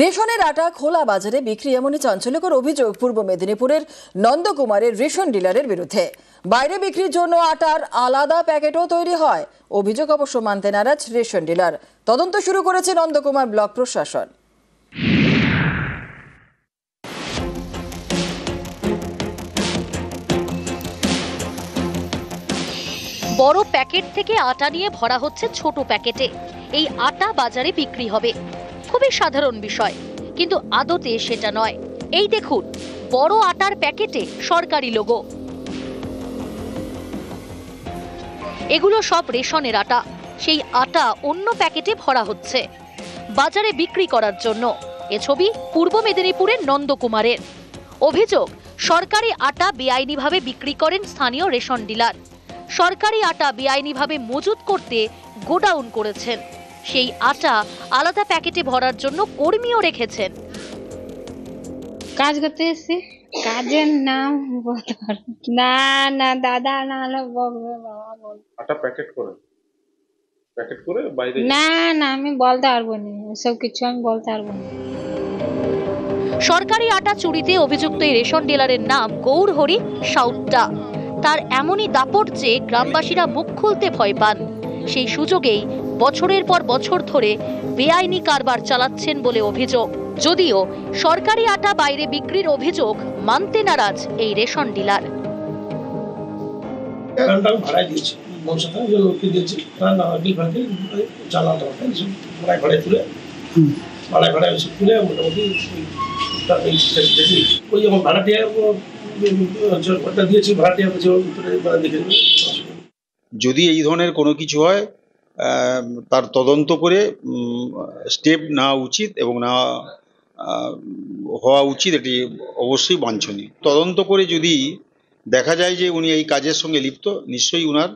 রেশনের আটা খোলা বাজারে বিক্রি এমনই চাঞ্চল্যকর অভিযোগ পূর্ব মেদিনীপুরের নন্দকুমারের রেশন ডিলারের বিরুদ্ধে। বাইরে বিক্রির জন্য আটার আলাদা প্যাকেটও তৈরি হয়। অভিযোগ অবশ্য মানতে নারাজ রেশন ডিলার। তদন্ত শুরু করেছে নন্দকুমার ব্লক প্রশাসন। বড় প্যাকেট থেকে আটা নিয়ে ভরা হচ্ছে ছোট প্যাকেটে। এই আটা বাজারে বিক্রি হবে, খুবই সাধারণ বিষয়, কিন্তু আদতে সেটা নয়। এই দেখুন, বড় আটার প্যাকেটে সরকারি লোগো। এগুলো সব রেশনের আটা। সেই আটা অন্য প্যাকেটে ভরা হচ্ছে বাজারে বিক্রি করার জন্য। এ ছবি পূর্ব মেদিনীপুরের নন্দকুমারের। অভিযোগ, সরকারি আটা বেআইনিভাবে বিক্রি করেন স্থানীয় রেশন ডিলার। সরকারি আটা বেআইনিভাবে মজুত করতে গোডাউন করেছেন। সেই আটা আলাদা প্যাকেটে ভরার জন্য কর্মীও রেখেছেন। কাজ করতে এসেছি, কাজের নাম বলতে পারবো না। না দাদা, না বলবে বাবা বল। আটা প্যাকেট করে বাইরে। না আমি বলতে পারবো না, এসব কিছু আমি বলতে পারবো না। সরকারি আটা চুরিতে অভিযুক্ত এই রেশন ডিলারের নাম গৌরহরি সাউট্টা। তার এমনই দাপট যে গ্রামবাসীরা মুখ খুলতে ভয় পান। সেই সুযোগেই বছরের পর বছর ধরে বেআইনি কারবার চালাচ্ছেন বলে অভিযোগ। যদিও সরকারি আটা বাইরে বিক্রির অভিযোগ মানতে নারাজ এই রেশন ডিলার। যদি এই ধরনের কোনো কিছু হয় তার তদন্ত করে স্টেপ নেওয়া উচিত এবং না হওয়া উচিত, এটি অবশ্যই বাঞ্ছনীয়। তদন্ত করে যদি দেখা যায় যে উনি এই কাজের সঙ্গে লিপ্ত, নিশ্চয়ই উনার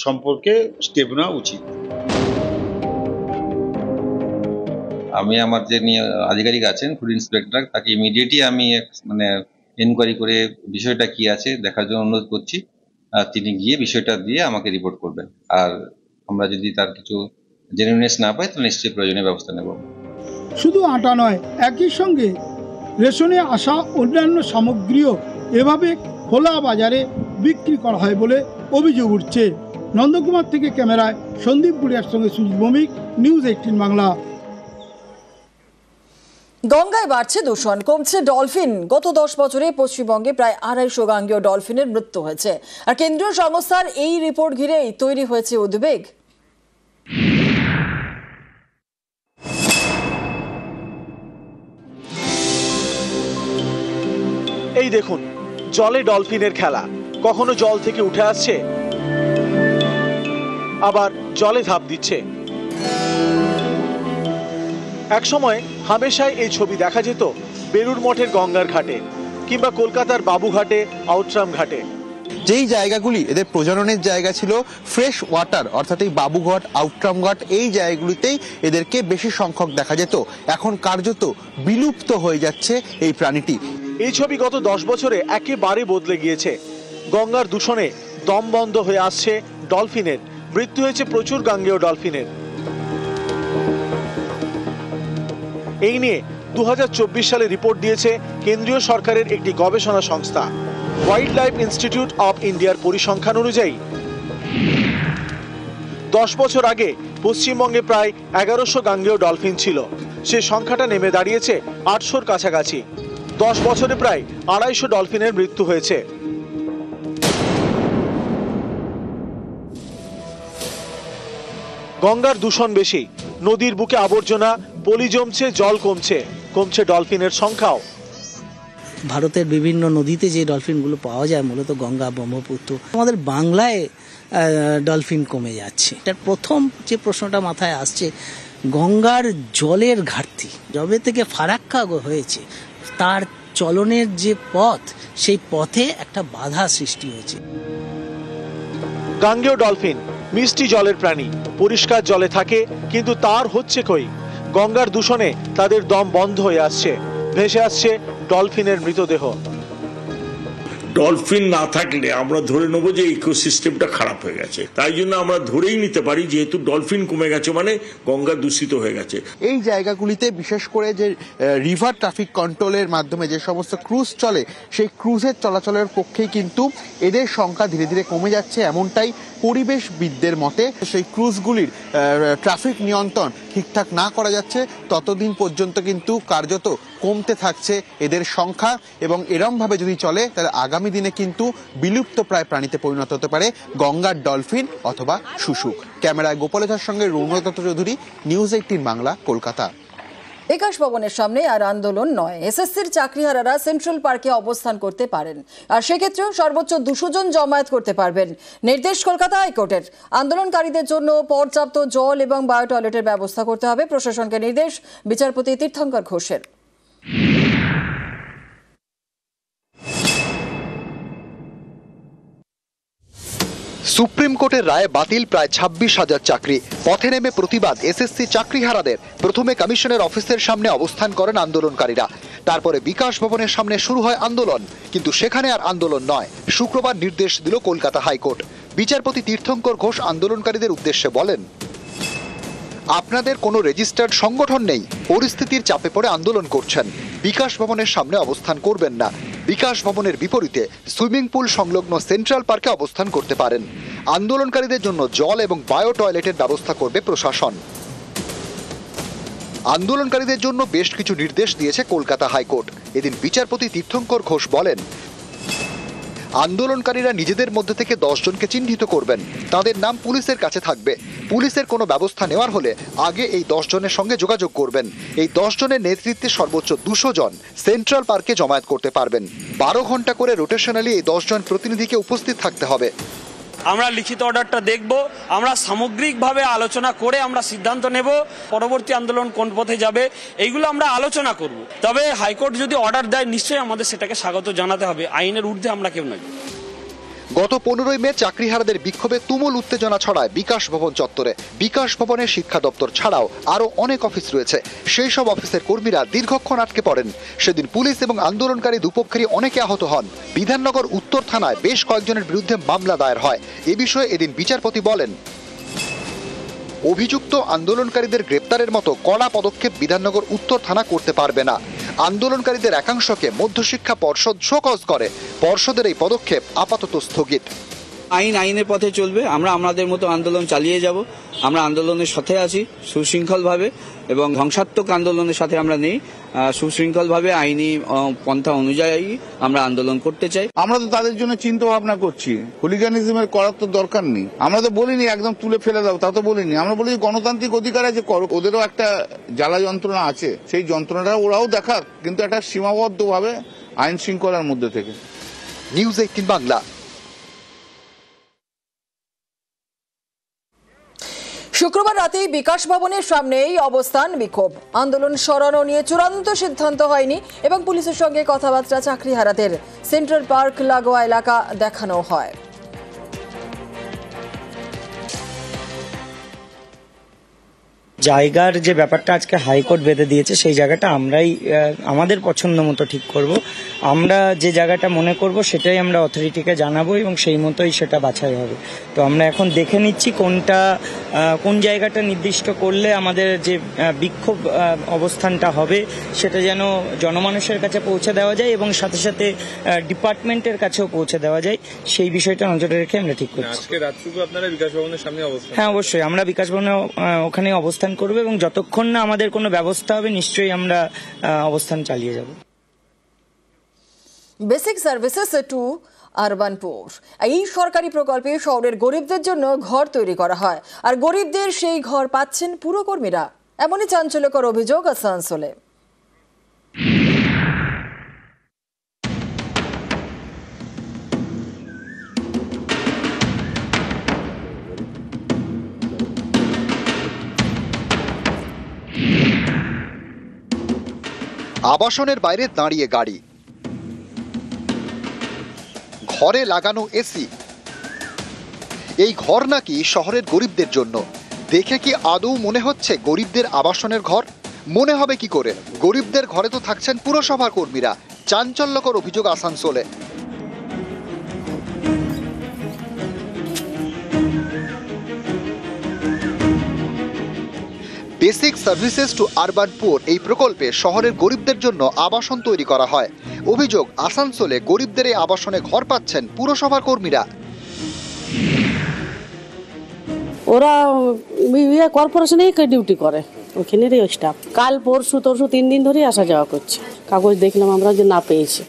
সম্পর্কে স্টেপ নেওয়া উচিত। আমি আমার যে আধিকারিক আছেন ফুড ইন্সপেক্টর, তাকে ইমিডিয়েটলি আমি এনকোয়ারি করে বিষয়টা কি আছে দেখার জন্য অনুরোধ করছি। তিনি গিয়ে বিষয়টা দিয়ে আমাকে রিপোর্ট করবেন। আর আমরা যদি তার কিছু জেনুইনেস না পাই তাহলে নিশ্চয়ই প্রয়োজনীয় ব্যবস্থা নেব। শুধু আটা নয়, একই সঙ্গে রেশনে আসা অন্যান্য সামগ্রীও এভাবে খোলা বাজারে বিক্রি করা হয় বলে অভিযোগ উঠছে। নন্দকুমার থেকে ক্যামেরায় সন্দীপ গুড়িয়ার সঙ্গে সুজিত ভৌমিক, নিউজ 18 বাংলা। গঙ্গায় বাড়ছে দূষণ, কমছে ডলফিন। গত 10 বছরে পশ্চিমবঙ্গে প্রায় 250 গাঙ্গেয় ডলফিনের মৃত্যু হয়েছে। আর কেন্দ্রীয় সংস্থার এই রিপোর্ট ঘিরেই তৈরি হয়েছে উদ্বেগ। এই দেখুন, জলে ডলফিনের খেলা। কখনো জল থেকে উঠে আসছে, আবার জলে ঝাঁপ দিচ্ছে। একসময় হামেশাই এই ছবি দেখা যেত বেলুড় মঠের গঙ্গার ঘাটে কিংবা কলকাতার বাবুঘাটে, আউটরাম ঘাটে। যেই জায়গাগুলি এদের প্রজননের জায়গা ছিল ফ্রেশ ওয়াটার, অর্থাৎ এই বাবুঘাট, আউটরাম ঘাট, এই জায়গাগুলিতেই এদেরকে বেশি সংখ্যক দেখা যেত। এখন কার্যত বিলুপ্ত হয়ে যাচ্ছে এই প্রাণীটি। এই ছবি গত 10 বছরে একেবারে বদলে গিয়েছে। গঙ্গার দূষণে দম বন্ধ হয়ে আসছে ডলফিনের। মৃত্যু হয়েছে প্রচুর গাঙ্গেয় ডলফিনের। এই নিয়ে 2024 সালে রিপোর্ট দিয়েছে কেন্দ্রীয় সরকারের একটি গবেষণা সংস্থা ওয়াইল্ড লাইফ ইনস্টিটিউট অফ ইন্ডিয়ার পরিসংখ্যান অনুযায়ী 10 বছর আগে পশ্চিমবঙ্গে প্রায় 1100 গাঙ্গেয় ডলফিন ছিল। সে সংখ্যাটা নেমে দাঁড়িয়েছে 800-র কাছাকাছি। 10 বছরে প্রায় 250 ডলফিনের মৃত্যু হয়েছে। গঙ্গার দূষণ বেশি, নদীর বুকে আবর্জনা, পলি জমছে, জল কমছে ডলফিনের সংখ্যাও। ভারতের বিভিন্ন নদীতে যে ডলফিনগুলো পাওয়া যায়, মূলত গঙ্গা, ব্রহ্মপুত্র, আমাদের বাংলায় ডলফিন কমে যাচ্ছে। এটার প্রথম যে প্রশ্নটা মাথায় আসছে, গঙ্গার জলের ঘাটতি। যবে থেকে ফারাক্কা হয়েছে, তার চলনের যে পথ, সেই পথে একটা বাধা সৃষ্টি হয়েছে। গাঙ্গেয় ডলফিন মিষ্টি জলের প্রাণী, পরিষ্কার জলে থাকে, কিন্তু তার হচ্ছে কই। গঙ্গার দূষণে তাদের দম বন্ধ হয়ে আসছে, ভেসে আসছে ডলফিনের মৃতদেহ। ডলফিন না থাকলে আমরা ধরে নেবো যে ইকোসিস্টেমটা খারাপ হয়ে গেছে। তাই জন্য আমরা ধরেই নিতে পারি যেহেতু ডলফিন কমে গেছে মানে গঙ্গা দূষিত হয়ে গেছে। এই জায়গাগুলিতে বিশেষ করে যে রিভার ট্রাফিক কন্ট্রোলের মাধ্যমে যে সমস্ত ক্রুজ চলে সেই ক্রুজের চলাচলের পক্ষেই কিন্তু এদের সংখ্যা ধীরে ধীরে কমে যাচ্ছে, এমনটাই পরিবেশবিদদের মতে। সেই ক্রুজগুলির ট্রাফিক নিয়ন্ত্রণ ঠিকঠাক না করা যাচ্ছে ততদিন পর্যন্ত কিন্তু কার্যত কমতে থাকছে এদের সংখ্যা, এবং এরমভাবে যদি চলে তাহলে আগামী দিনে কিন্তু বিলুপ্ত প্রায় প্রাণীতে পরিণত হতে পারে গঙ্গার ডলফিন অথবা শুশুক। ক্যামেরায় গোপালের সঙ্গে রৌনদত্ত চৌধুরী, নিউজ 18 বাংলা, কলকাতা। বিকাশ ভবনের সামনে আর আন্দোলন নয়, এসএসসির চাকরিহারারা সেন্ট্রাল পার্কে অবস্থান করতে পারেন, আর সেক্ষেত্রেও সর্বোচ্চ 200 জন জমায়েত করতে পারবেন। নির্দেশ কলকাতা হাইকোর্টের। আন্দোলনকারীদের জন্য পর্যাপ্ত জল এবং বায়ো টয়লেটের ব্যবস্থা করতে হবে প্রশাসনকে নির্দেশ বিচারপতি তীর্থঙ্কর ঘোষের। সুপ্রিম কোর্টের রায়ে বাতিল প্রায় 26,000 চাকরি। পথে নেমে প্রতিবাদ এসএসসি চাকরিহারাদের। প্রথমে কমিশনের অফিসের সামনে অবস্থান করেন আন্দোলনকারীরা, তারপরে বিকাশ ভবনের সামনে শুরু হয় আন্দোলন। কিন্তু সেখানে আর আন্দোলন নয়, শুক্রবার নির্দেশ দিল কলকাতা হাইকোর্ট। বিচারপতি তীর্থঙ্কর ঘোষ আন্দোলনকারীদের উদ্দেশ্যে বলেন, আপনাদের কোনো রেজিস্টার্ড সংগঠন নেই, পরিস্থিতির চাপে পড়ে আন্দোলন করছেন, বিকাশ ভবনের সামনে অবস্থান করবেন না। বিকাশ ভবনের বিপরীতে সুইমিং পুল সংলগ্ন সেন্ট্রাল পার্কে অবস্থান করতে পারেন। আন্দোলনকারীদের জন্য জল এবং বায়ো টয়লেটের ব্যবস্থা করবে প্রশাসন। আন্দোলনকারীদের জন্য বেশ কিছু নির্দেশ দিয়েছে কলকাতা হাইকোর্ট। এদিন বিচারপতি তীর্থঙ্কর ঘোষ বলেন, আন্দোলনকারীরা নিজেদের মধ্যে থেকে 10 জনকে চিহ্নিত করবেন, তাদের নাম পুলিশের কাছে থাকবে। পুলিশের কোনো ব্যবস্থা নেওয়ার হলে আগে এই 10 জনের সঙ্গে যোগাযোগ করবেন। এই 10 জনের নেতৃত্বে সর্বোচ্চ 200 জন সেন্ট্রাল পার্কে জমায়েত করতে পারবেন। 12 ঘন্টা করে রোটেশনালি এই 10 জন প্রতিনিধিকে উপস্থিত থাকতে হবে। আমরা লিখিত অর্ডারটা দেখব, আমরা সামগ্রিকভাবে আলোচনা করে আমরা সিদ্ধান্ত নেব পরবর্তী আন্দোলন কোন পথে যাবে, এইগুলো আমরা আলোচনা করব। তবে হাইকোর্ট যদি অর্ডার দেয় নিশ্চয়ই আমাদের সেটাকে স্বাগত জানাতে হবে, আইনের ঊর্ধ্বে আমরা কেউ নই। গত 15ই মে চাকরিহারাদের বিক্ষোভে তুমুল উত্তেজনা ছড়ায় বিকাশ ভবন চত্বরে। বিকাশ ভবনের শিক্ষা দপ্তর ছাড়াও আরো অনেক অফিস রয়েছে, সেই সব অফিসের কর্মীরা দীর্ঘক্ষণ আটকে পড়েন। সেদিন পুলিশ এবং আন্দোলনকারী দুপক্ষেরই অনেকে আহত হন। বিধাননগর উত্তর থানায় বেশ কয়েকজনের বিরুদ্ধে মামলা দায়ের হয়। এ বিষয়ে এদিন বিচারপতি বলেন, অভিযুক্ত আন্দোলনকারীদের গ্রেপ্তারের মতো কড়া পদক্ষেপ বিধাননগর উত্তর থানা করতে পারবে না। আন্দোলনকারীদের একাংশকে মধ্যশিক্ষা পর্ষদ শোকজ করে। পর্ষদের এই পদক্ষেপ আপাতত স্থগিত। আইনের পথে চলবে, আমরা আমাদের মতো আন্দোলন চালিয়ে যাব। আমরা আন্দোলনের সাথে আছি সুশৃঙ্খলভাবে, এবং ধ্বংসাত্মক আন্দোলনের সাথে আমরা নেই। সুশৃঙ্খলভাবে আইনি পন্থা অনুযায়ী আমরা আন্দোলন করতে চাই। আমরা তো তাদের জন্য চিন্তা ভাবনা করছি, হুলিগানিজমের করার তো দরকার নেই। আমরা তো বলিনি একদম তুলে ফেলে দাও, তা তো বলিনি। আমরা বলি গণতান্ত্রিক অধিকার আছে, ওদেরও একটা জ্বালা যন্ত্রণা আছে, সেই যন্ত্রণাটা ওরাও দেখাক, কিন্তু একটা সীমাবদ্ধভাবে আইন শৃঙ্খলার মধ্যে থেকে। নিউজ 18 বাংলা। শুক্রবার রাতেই বিকাশ ভবনের সামনেই অবস্থান বিক্ষোভ। আন্দোলন সরানো নিয়ে চূড়ান্ত সিদ্ধান্ত হয়নি এবং পুলিশের সঙ্গে কথাবার্তা চাকরিহারাদের। সেন্ট্রাল পার্ক লাগোয়া এলাকা দেখানো হয়। জায়গার যে ব্যাপারটা আজকে হাইকোর্ট বেঁধে দিয়েছে সেই জায়গাটা আমরাই আমাদের পছন্দ মতো ঠিক করব। আমরা যে জায়গাটা মনে করব সেটাই আমরা অথরিটিকে জানাবো এবং সেই মতোই সেটা বাছাই হবে। তো আমরা এখন দেখে নিচ্ছি কোন জায়গাটা নির্দিষ্ট করলে আমাদের যে বিক্ষোভ অবস্থানটা হবে সেটা যেন জনমানুষের কাছে পৌঁছে দেওয়া যায় এবং সাথে সাথে ডিপার্টমেন্টের কাছেও পৌঁছে দেওয়া যায়, সেই বিষয়টা নজরে রেখে আমরা ঠিক করছি। আজকে রাতটুকু আপনারা বিকাশ ভবনের সামনে অবস্থান? হ্যাঁ, অবশ্যই আমরা বিকাশ ভবনে ওখানে অবস্থান করবো এবং যতক্ষণ না আমাদের কোনো ব্যবস্থা হবে নিশ্চয়ই আমরা অবস্থান চালিয়ে যাব। বেসিক সার্ভিসেস টু আরবান পোর, এই সরকারি প্রকল্পে শহরের গরিবদের জন্য ঘর তৈরি করা হয়, আর গরিবদের সেই ঘর পাচ্ছেন পুরকর্মীরা। এমনই চাঞ্চল্যকর অভিযোগ আসানসোলে। আবাসনের বাইরে দাঁড়িয়ে গাড়ি, ঘরে লাগানো এসি। এই ঘর নাকি শহরের গরিবদের জন্য। দেখে কি আদৌ মনে হচ্ছে গরিবদের আবাসনের ঘর? মনে হবে কি করে? গরিবদের ঘরে তো থাকছেন পুরসভার কর্মীরা। চাঞ্চল্যকর অভিযোগ আসানসোলে। Basic services to urban poor এই প্রকল্পে শহরের গরিবদের জন্য আবাসন তৈরি করা হয়। অভিযোগ, আসানসোলে গরিবদের এই আবাসনে ঘর পাচ্ছেন পুরসভার কর্মীরা। ওরা কর্পোরেশনেই ডিউটি করে, ওখানেরই স্টাফ। কাল পরশু 3 দিন ধরেই আসা যাওয়া করছে। কাগজ দেখলাম আমরা যে না পেয়েছি।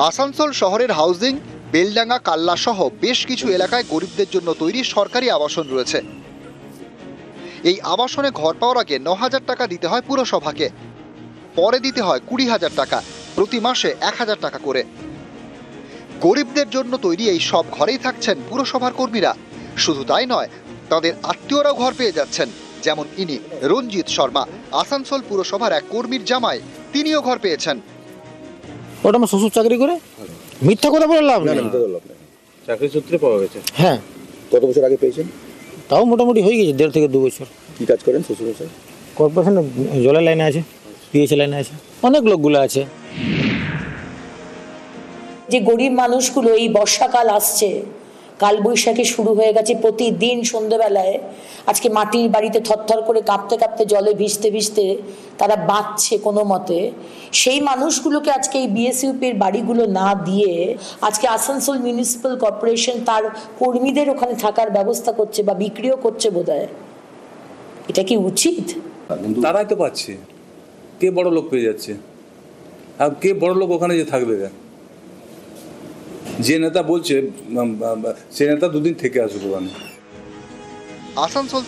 আসানসোল শহরের হাউজিং, বেলডাঙ্গা, কাল্লা সহ বেশ কিছু এলাকায় গরিবদের জন্য তৈরি সরকারি আবাসন রয়েছে। এই আবাসনে ঘর পাওয়ার আগে 9,000 টাকা দিতে হয় পুরসভাকে, পরে দিতে হয় 20,000 টাকা, প্রতি মাসে 1,000 টাকা করে। গরিবদের জন্য তৈরি এই সব ঘরেই থাকছেন পুরসভার কর্মীরা। শুধু তাই নয়, তাদের আত্মীয়রাও ঘর পেয়ে যাচ্ছেন। যেমন ইনি রঞ্জিত শর্মা, আসানসোল পুরসভার এক কর্মীর জামাই, তিনিও ঘর পেয়েছেন। ওটা আমার শ্বশুর চাকরি করে, মিথ্যা কথা বলে লাভ নেই। চাকরি সূত্রে পাওয়া গেছে। হ্যাঁ। কত বছর আগে পেয়েছেন? তাও মোটামুটি হয়ে গেছে 1.5 থেকে 2 বছর। কি কাজ করেন শ্বশুর মশাই? কর্পোরেশনে জলের লাইনে আছে, পিএইচ লাইনে আছে, অনেক লোকগুলো আছে। যে গরিব মানুষগুলো, এই বর্ষাকাল আসছে, কালবৈশাখী শুরু হয়ে গেছে, প্রতিদিন সন্ধ্যেবেলায় আজকে মাটির বাড়িতে থরথর করে কাঁপতে কাঁপতে জলে ভিজতে ভিজতে তারা বাঁচছে কোনো মতে। সেই মানুষগুলোকে আজকে এই বিএসইউপির বাড়িগুলো না দিয়ে আজকে আসানসোল মিউনিসিপ্যাল কর্পোরেশন তার কর্মীদের ওখানে থাকার ব্যবস্থা করছে বা বিক্রিও করছে বোধহয়। এটা কি উচিত? তারাই তো পাচ্ছে, কে বড় লোক পেয়ে যাচ্ছে? আর কে বড় লোক ওখানে যে থাকবে? যে নেতা বলছে সে নেতা 2 দিন থেকে আসবে। আসানসোল